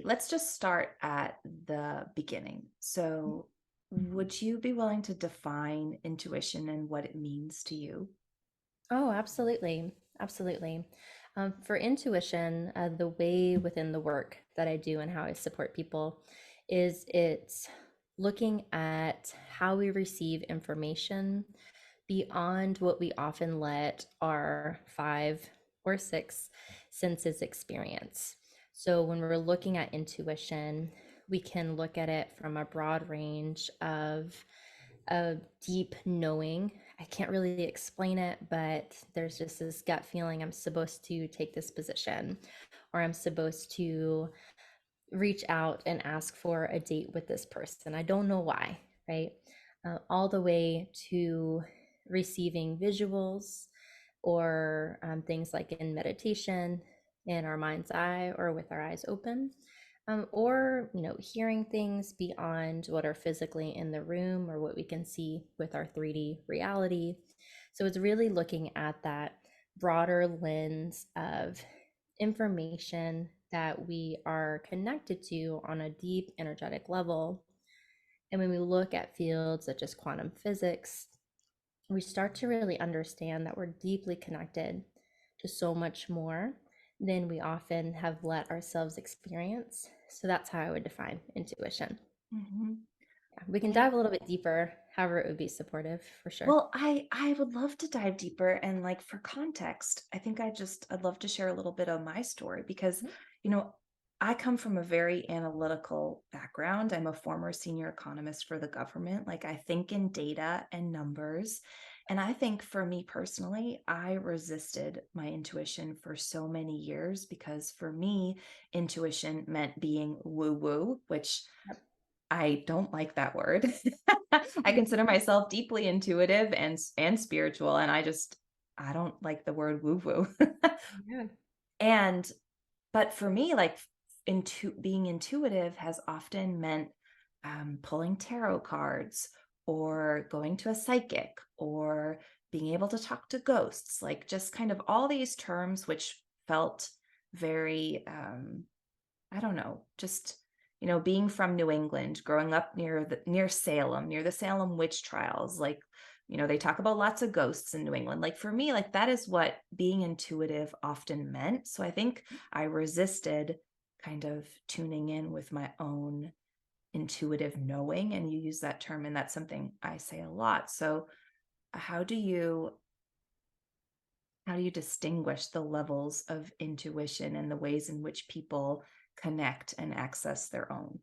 let's just start at the beginning. So, would you be willing to define intuition and what it means to you? Oh, absolutely. Absolutely. For intuition, the way within the work that I do and how I support people is it's looking at how we receive information beyond what we often let our five or six senses experience. So when we're looking at intuition, we can look at it from a broad range of a deep knowing. I can't really explain it, but there's just this gut feeling I'm supposed to take this position or I'm supposed to reach out and ask for a date with this person. I don't know why, right? All the way to receiving visuals or things like in meditation, in our mind's eye or with our eyes open, or hearing things beyond what are physically in the room or what we can see with our 3D reality. So it's really looking at that broader lens of information that we are connected to on a deep energetic level. And when we look at fields such as quantum physics, we start to really understand that we're deeply connected to so much more than we often have let ourselves experience. So that's how I would define intuition. Hmm. Yeah, we can I dive a little bit deeper, however, it would be supportive for sure. Well, I would love to dive deeper and like for context, I think I'd love to share a little bit of my story because, you know, I come from a very analytical background. I'm a former senior economist for the government. Like I think in data and numbers. And I think for me personally, I resisted my intuition for so many years because for me, intuition meant being woo woo, which Yep. I don't like that word. I consider myself deeply intuitive and spiritual, and I don't like the word woo woo. Yeah. And but for me, like being intuitive has often meant pulling tarot cards or going to a psychic or being able to talk to ghosts, like just kind of all these terms which felt very I don't know, just being from New England, growing up near Salem, near the Salem witch trials, like, they talk about lots of ghosts in New England. Like for me, like that is what being intuitive often meant. So I think I resisted kind of tuning in with my own intuitive knowing. And you use that term, and that's something I say a lot. So how do you how do you distinguish the levels of intuition and the ways in which people connect and access their own?